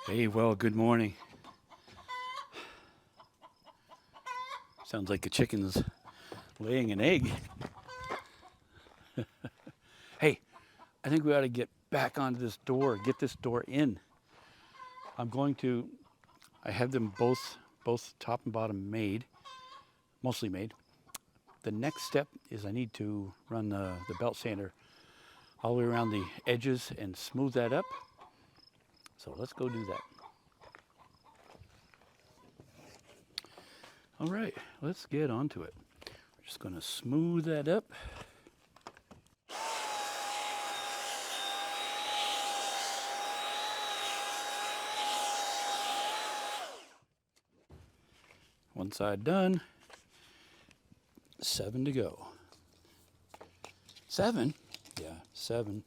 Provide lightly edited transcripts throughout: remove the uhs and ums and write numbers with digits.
Hey, well, good morning. Sounds like a chicken's laying an egg. Hey, I think we ought to get back onto this door, get this door in. I'm going to, I have them both top and bottom made, mostly made. The next step is I need to run the belt sander all the way around the edges and smooth that up. So let's go do that. All right, let's get onto it. We're just going to smooth that up. One side done. 7 to go. 7? Yeah, 7.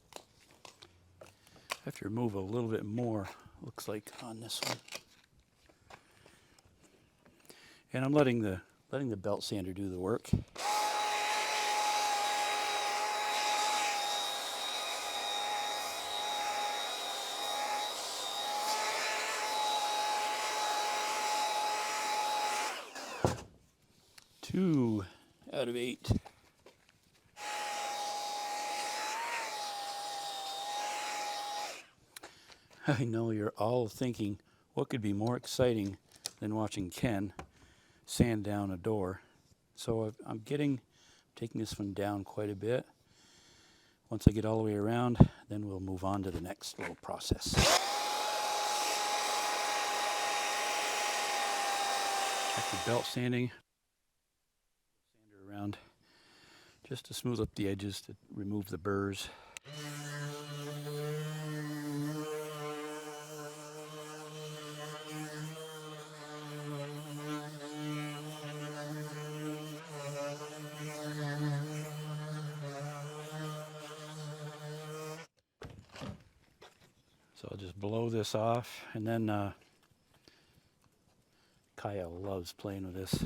I have to remove a little bit more, looks like, on this one. And I'm letting the belt sander do the work. Two out of 8. I know you're all thinking, what could be more exciting than watching Ken sand down a door? So I'm taking this one down quite a bit. Once I get all the way around, then we'll move on to the next little process. After belt sanding, sander around just to smooth up the edges, to remove the burrs. So I'll just blow this off, and then Kaya loves playing with this.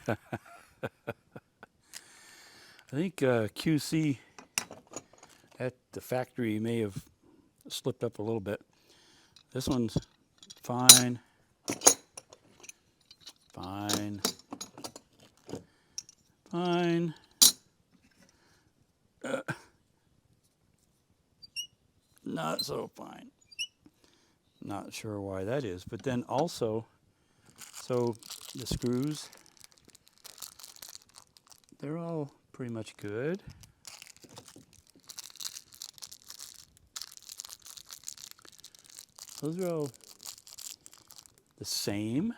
I think QC at the factory may have slipped up a little bit. This one's fine. Fine. Fine. Not so fine. Not sure why that is. But then also, so the screws, they're all pretty much good. Those are all the same.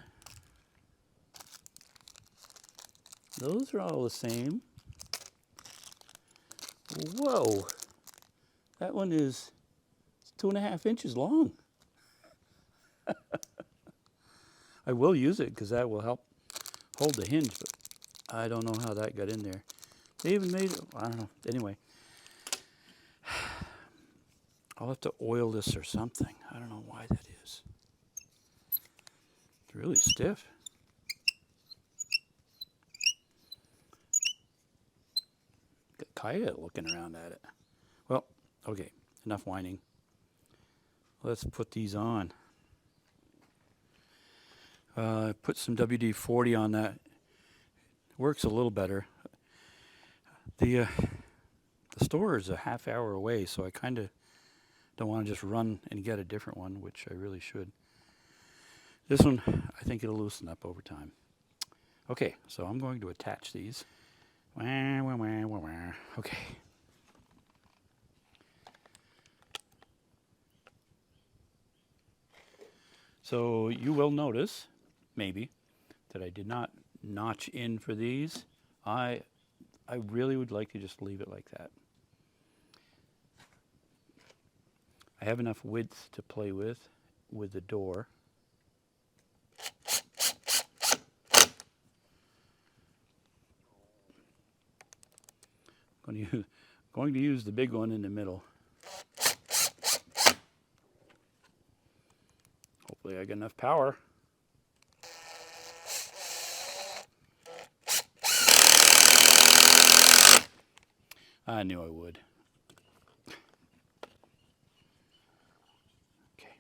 Those are all the same. Whoa, that one is 2.5 inches long. I will use it because that will help hold the hinge, but I don't know how that got in there. They even made it, I don't know. Anyway, I'll have to oil this or something. I don't know why that is. It's really stiff. Got Kaya looking around at it. Well, okay, enough whining. Let's put these on. Put some WD-40 on that. Works a little better. The store is a half hour away, so I kind of don't want to just run and get a different one, which I really should. This one, I think it'll loosen up over time. Okay, so I'm going to attach these. Okay. So you will notice, maybe, that I did not notch in for these. I really would like to just leave it like that. I have enough width to play with the door. Going to use the big one in the middle. Hopefully I get enough power. I knew I would. Okay.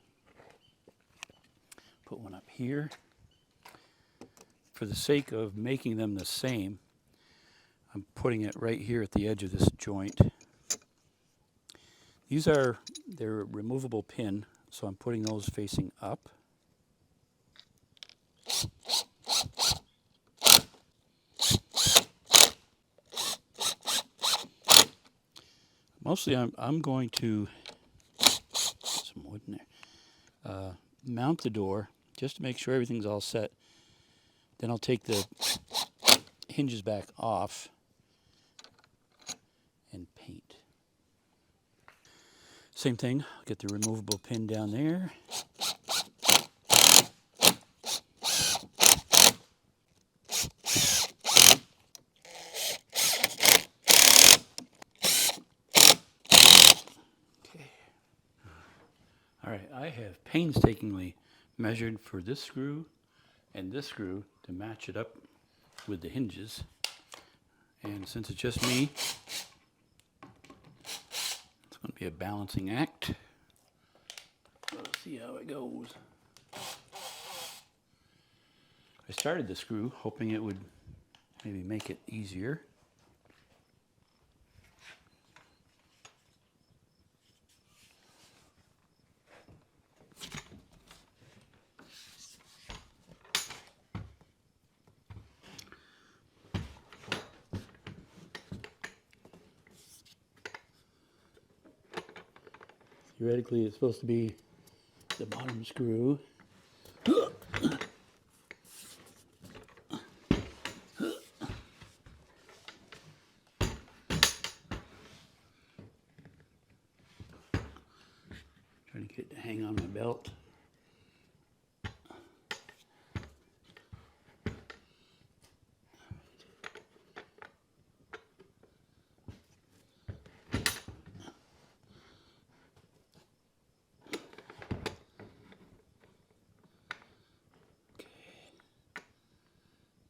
Put one up here. For the sake of making them the same, I'm putting it right here at the edge of this joint. They're removable pin, so I'm putting those facing up. Mostly I'm going to, some wood in there, mount the door just to make sure everything's all set. Then I'll take the hinges back off and paint. Same thing, I'll get the removable pin down there. Okay. All right, I have painstakingly measured for this screw and this screw to match it up with the hinges. And since it's just me, it's going to be a balancing act. Let's see how it goes. I started the screw hoping it would maybe make it easier. Theoretically, it's supposed to be the bottom screw. Trying to get it to hang on my belt.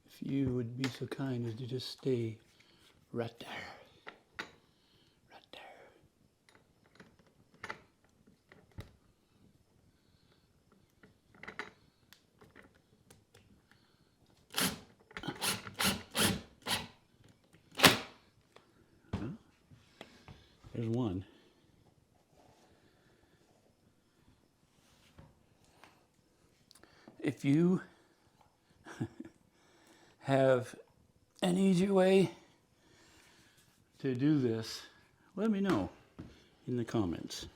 If you would be so kind as to just stay right there. Right there. Well, there's one. If you have an easier way to do this, let me know in the comments.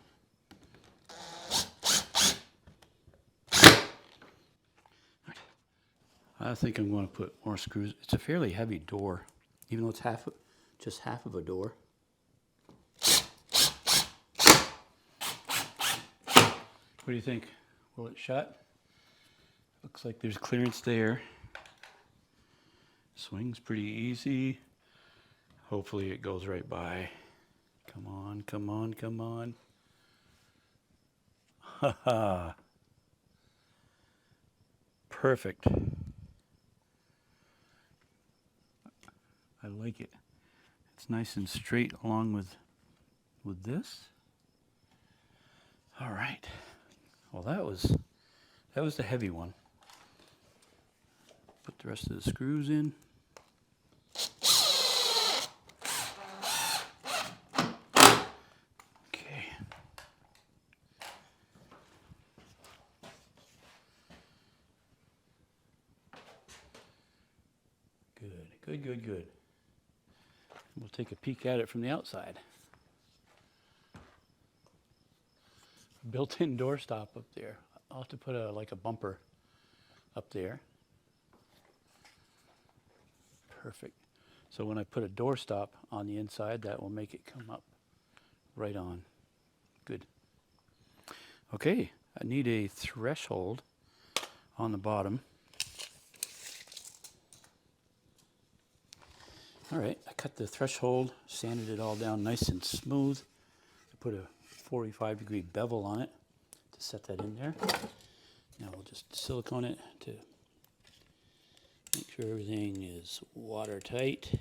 I think I'm going to put more screws. It's a fairly heavy door, even though it's just half of a door. What do you think? Will it shut? Looks like there's clearance there. Swings pretty easy. Hopefully it goes right by. Come on, come on, come on. Haha. Perfect. I like it. It's nice and straight along with this. All right. Well, that was the heavy one. Put the rest of the screws in. Okay. Good. We'll take a peek at it from the outside. Built-in door stop up there. I'll have to put like a bumper up there. Perfect. So when I put a door stop on the inside, that will make it come up right on. Good. Okay, I need a threshold on the bottom. All right, I cut the threshold, sanded it all down nice and smooth. I put a 45-degree bevel on it to set that in there. Now we'll just silicone it to make sure everything is watertight.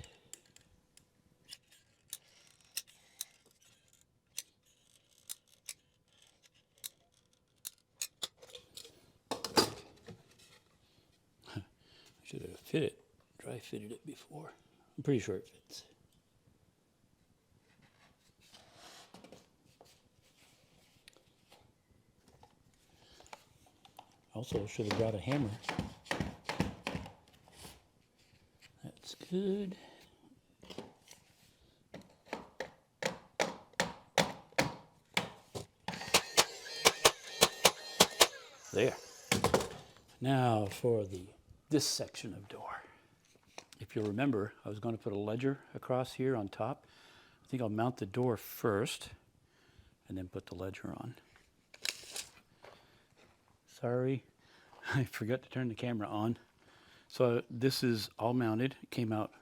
fit it. Dry fitted it before. I'm pretty sure it fits. Also, should have brought a hammer. That's good. There. Now for this section of door. If you'll remember, I was going to put a ledger across here on top. I think I'll mount the door first and then put the ledger on. Sorry, I forgot to turn the camera on. So this is all mounted. It came out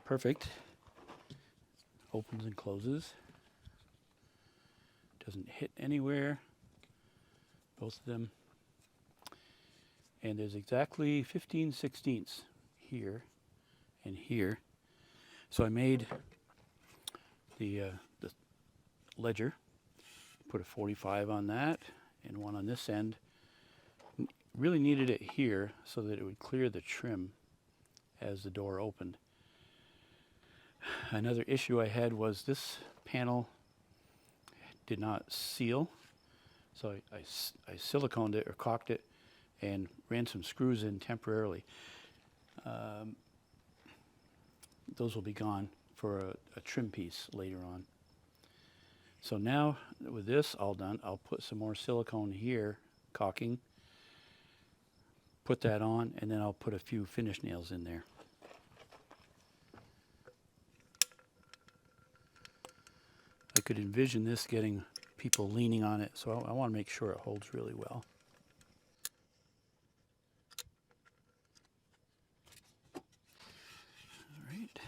perfect. Opens and closes. Doesn't hit anywhere. Both of them. And there's exactly 15/16 here and here. So I made the ledger, put a 45 on that and one on this end. Really needed it here so that it would clear the trim as the door opened. Another issue I had was this panel did not seal, so I siliconed it or caulked it and ran some screws in temporarily. Those will be gone for a trim piece later on. So now with this all done, I'll put some more silicone here, caulking, put that on, and then I'll put a few finish nails in there. I could envision this getting people leaning on it, so I want to make sure it holds really well. All right.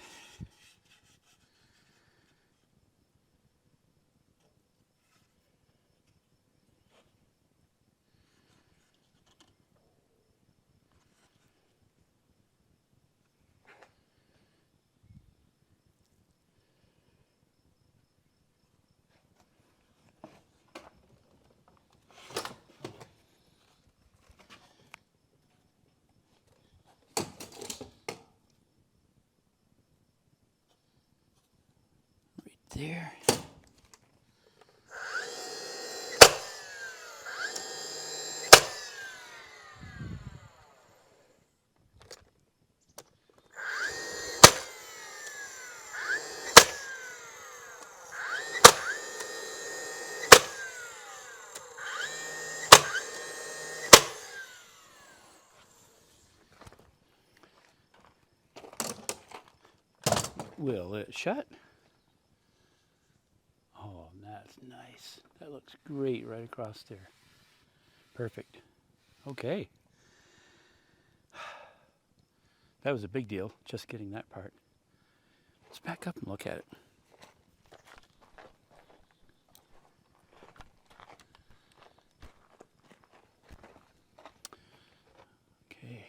There. Will it shut? Oh, that's nice. That looks great right across there. Perfect. Okay. That was a big deal, just getting that part. Let's back up and look at it. Okay.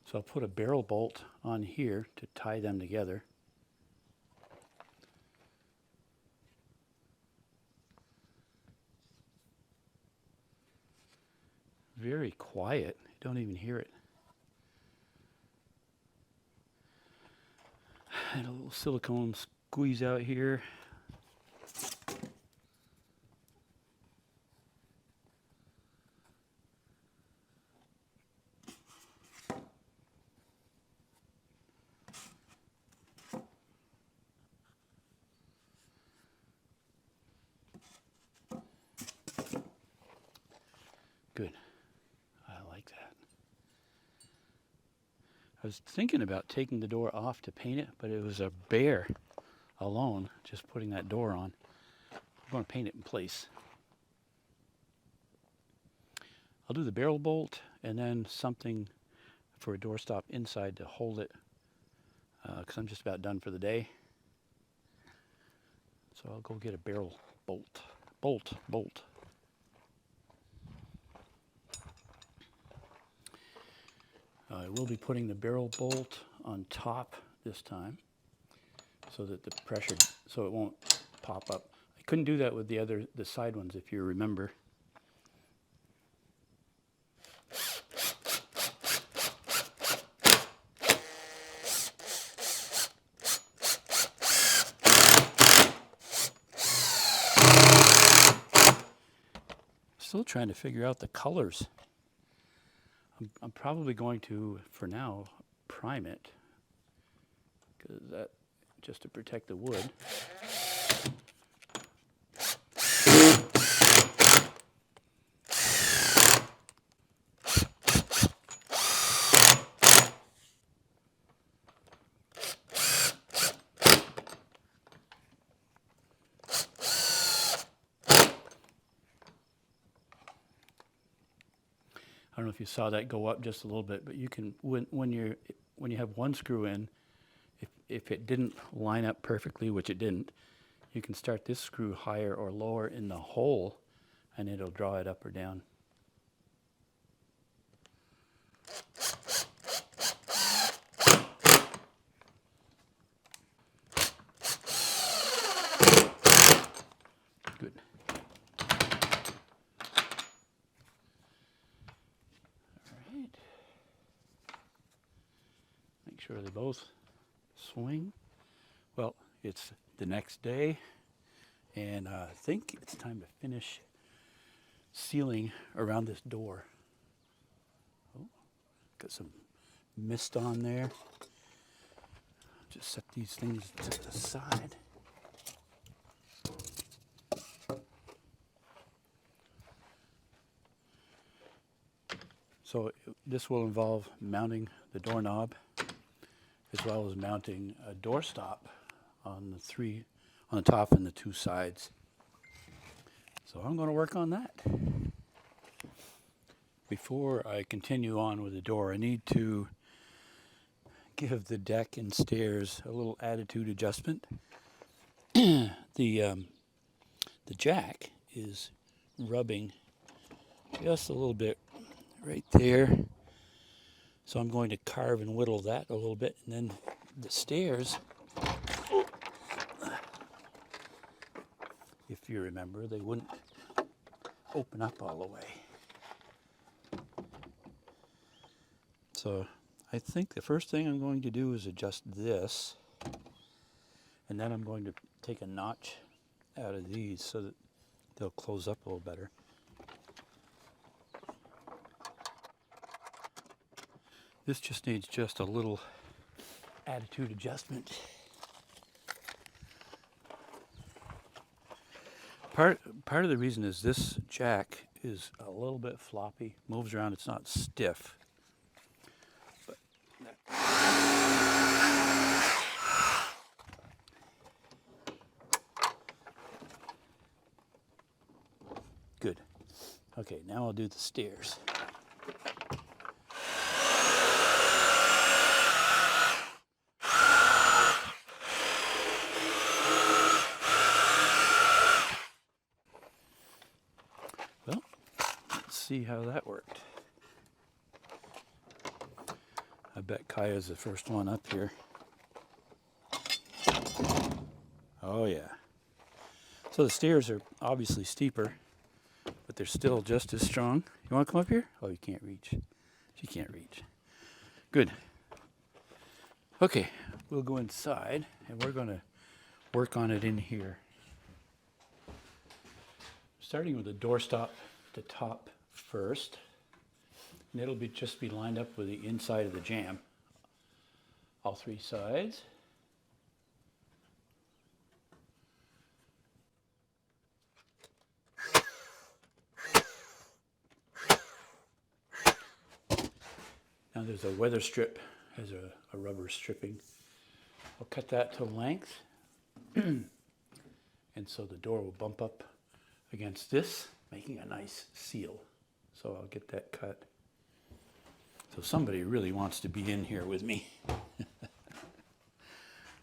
So I'll put a barrel bolt on here to tie them together. Very quiet. You don't even hear it. And a little silicone squeeze out here. Good. I like that. I was thinking about taking the door off to paint it, but it was a bear alone, just putting that door on. I'm going to paint it in place. I'll do the barrel bolt and then something for a doorstop inside to hold it, because I'm just about done for the day. So I'll go get a barrel bolt. Bolt. I will be putting the barrel bolt on top this time so that the pressure, so it won't pop up. I couldn't do that with the side ones, if you remember. still trying to figure out the colors. I'm probably going to, for now, prime it, because that, just to protect the wood. I don't know if you saw that go up just a little bit, but you can, when you have one screw in, if it didn't line up perfectly, which it didn't, you can start this screw higher or lower in the hole, and it'll draw it up or down. Good. Make sure they both swing. Well, it's the next day, and I think it's time to finish sealing around this door. Oh, got some mist on there. Just set these things to the side. So this will involve mounting the doorknob, as well as mounting a doorstop on the top and the two sides. So I'm going to work on that. Before I continue on with the door, I need to give the deck and stairs a little attitude adjustment. The jack is rubbing just a little bit right there. So I'm going to carve and whittle that a little bit, and then the stairs, if you remember, they wouldn't open up all the way. So I think the first thing I'm going to do is adjust this, and then I'm going to take a notch out of these so that they'll close up a little better. This just needs just a little attitude adjustment. Part of the reason is this jack is a little bit floppy, moves around, it's not stiff. But good. Okay, now I'll do the stairs. See how that worked. I bet Kaya's the first one up here. Oh yeah. So the stairs are obviously steeper, but they're still just as strong. You want to come up here? Oh, you can't reach. She can't reach. Good. Okay, we'll go inside and we're going to work on it in here. Starting with the doorstop to top first, and it'll just be lined up with the inside of the jamb, all three sides. Now there's a weather strip, has a rubber stripping. I'll cut that to length, and so the door will bump up against this, making a nice seal. So I'll get that cut. So somebody really wants to be in here with me.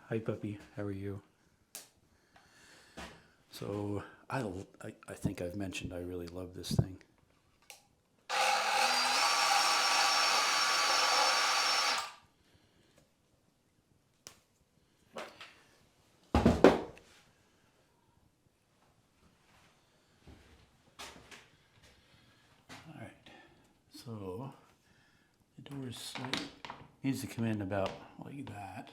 Hi puppy, how are you? So I think I've mentioned I really love this thing. So the door is slightly, needs to come in about like that.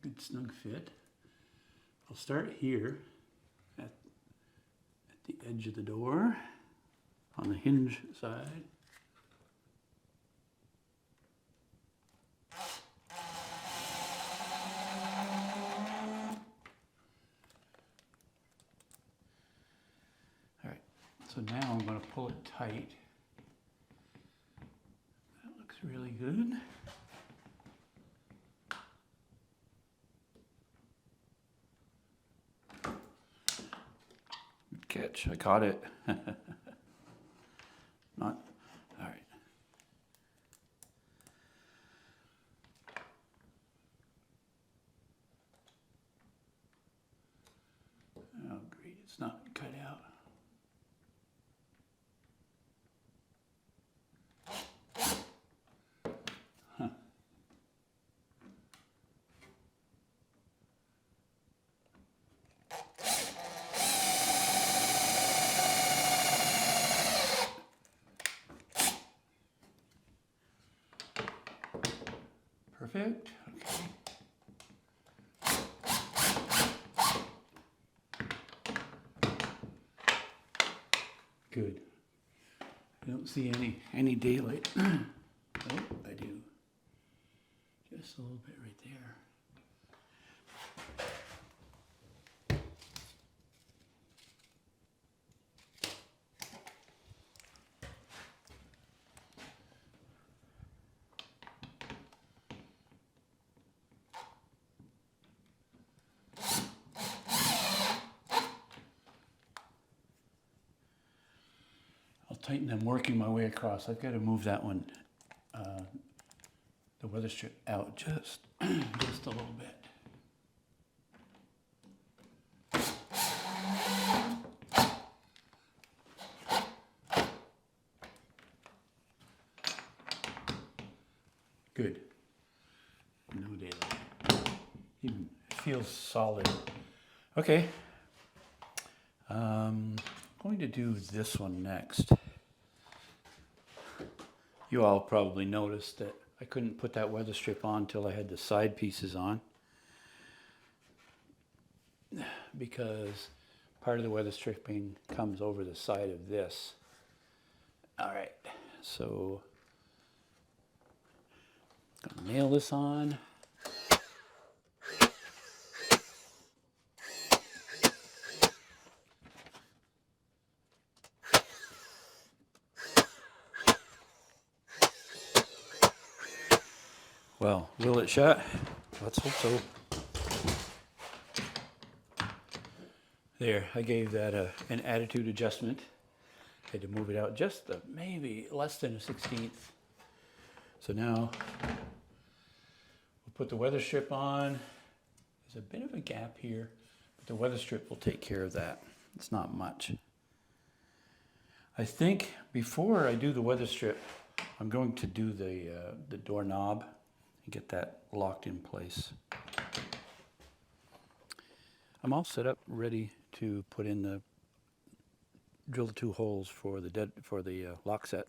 Good snug fit. I'll start here at the edge of the door on the hinge side. All right, so now I'm going to pull it tight. That looks really good. Catch, I caught it. Not, all right. Oh, great, it's not cut out. Huh. Perfect. Okay. Good. I don't see any daylight. Oh, I do. Just a little bit right there. Tighten. I'm working my way across. I've got to move that one, the weather strip out just a little bit. Good. No daylight. Even feels solid. Okay. Going to do this one next. You all probably noticed that I couldn't put that weather strip on until I had the side pieces on, because part of the weather stripping comes over the side of this. All right, so gonna nail this on. Well, will it shut? Let's hope so. There, I gave that an attitude adjustment. Had to move it out just maybe less than a 16th. So now we'll put the weather strip on. There's a bit of a gap here, but the weather strip will take care of that. It's not much. I think before I do the weather strip, I'm going to do the doorknob and get that locked in place. I'm all set up, ready to put in drill the 2 holes for the Lockset.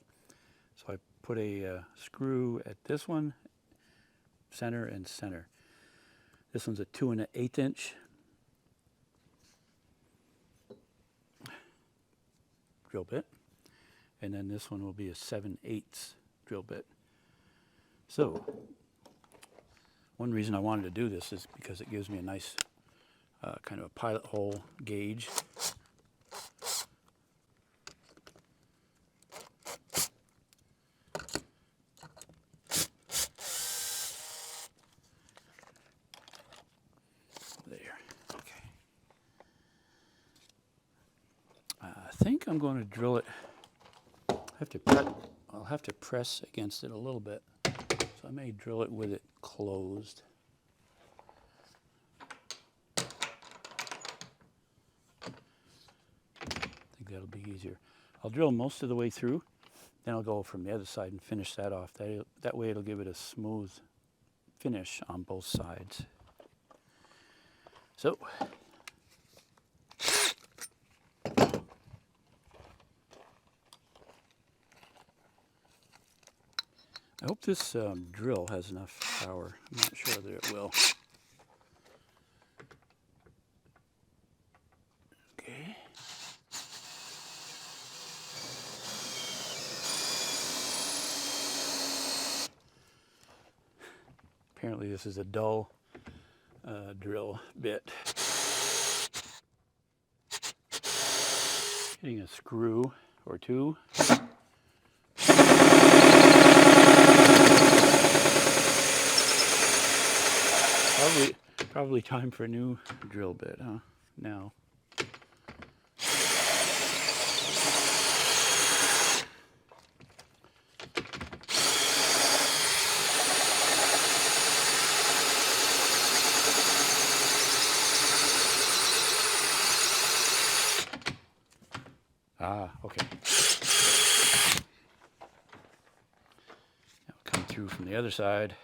So I put a screw at this one, center and center. This one's a 2 1/8 inch drill bit, and then this one will be a 7/8 drill bit. So one reason I wanted to do this is because it gives me a nice kind of a pilot hole gauge. There, okay. I think I'm going to drill it. I'll have to press against it a little bit, so I may drill it with it closed. I think that'll be easier. I'll drill most of the way through, then I'll go from the other side and finish that off. That way it'll give it a smooth finish on both sides. So, I hope this drill has enough power. I'm not sure that it will. apparently this is a dull drill bit. Hitting a screw or two. Probably time for a new drill bit, huh? Now. Ah, okay. Now come through from the other side.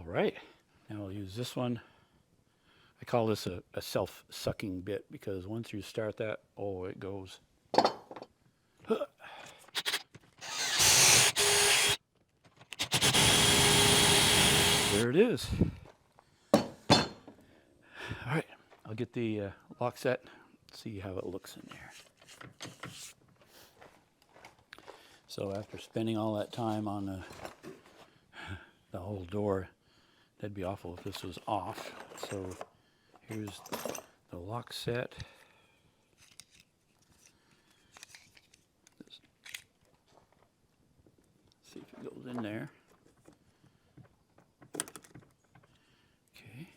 Right, now I'll use this one. I call this a self-sucking bit because once you start that, oh, it goes. There it is. All right, I'll get the Lockset, see how it looks in there. So after spending all that time on the whole door, that'd be awful if this was off. So here's the Lockset. See if it goes in there. Okay.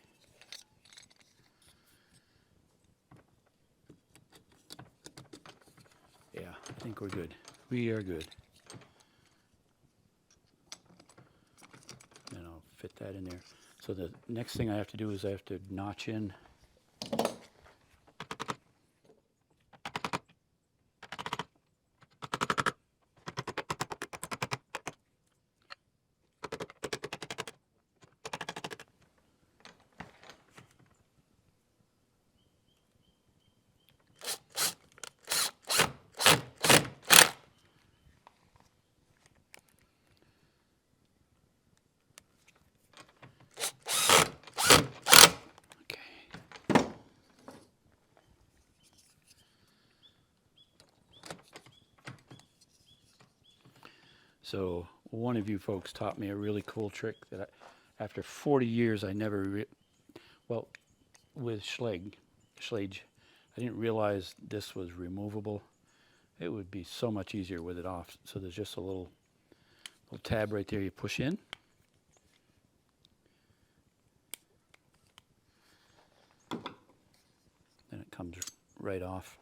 Yeah, I think we're good. We are good. And I'll fit that in there. So the next thing I have to do is I have to notch in So one of you folks taught me a really cool trick that after 40 years I never, well, with Schlage, I didn't realize this was removable. It would be so much easier with it off. So there's just a little tab right there you push in. Then it comes right off.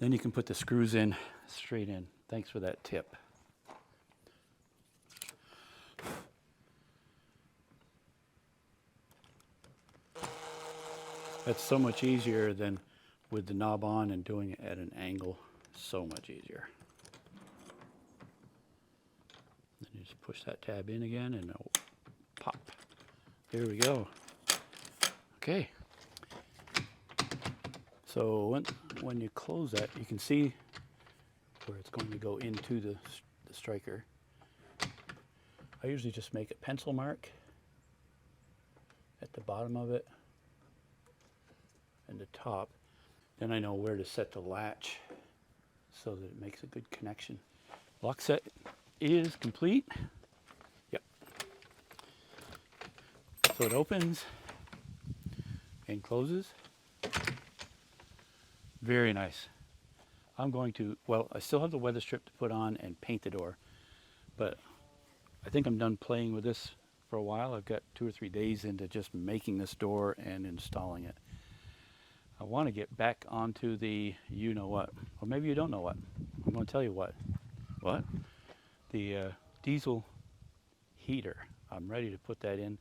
Then you can put the screws in, straight in. Thanks for that tip. That's so much easier than with the knob on and doing it at an angle. So much easier. Then you just push that tab in again and it'll pop. There we go. Okay. So when you close that, you can see where it's going to go into the striker. I usually just make a pencil mark at the bottom of it and the top. Then I know where to set the latch so that it makes a good connection. Lockset is complete. Yep. So it opens and closes. Very nice. I'm going to, well, I still have the weather strip to put on and paint the door, but I think I'm done playing with this for a while. I've got 2 or 3 days into just making this door and installing it. I want to get back onto the you-know-what, or maybe you don't know what. I'm going to tell you what. What? The diesel heater. I'm ready to put that in. I'm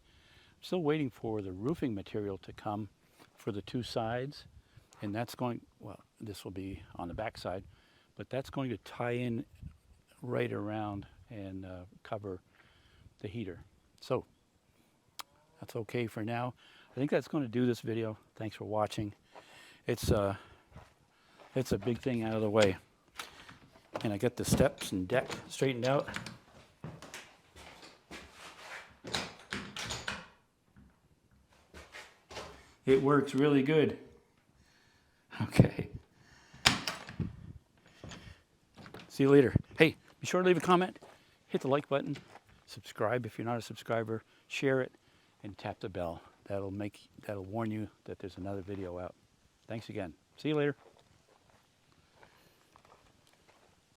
still waiting for the roofing material to come for the 2 sides, and that's going, well, this will be on the back side, but that's going to tie in right around and cover the heater. So that's okay for now. I think that's going to do this video. Thanks for watching. It's a big thing out of the way. And I got the steps and deck straightened out. It works really good. Okay. See you later. Hey, be sure to leave a comment, hit the like button, subscribe if you're not a subscriber, share it, and tap the bell. That'll warn you that there's another video out. Thanks again. See you later.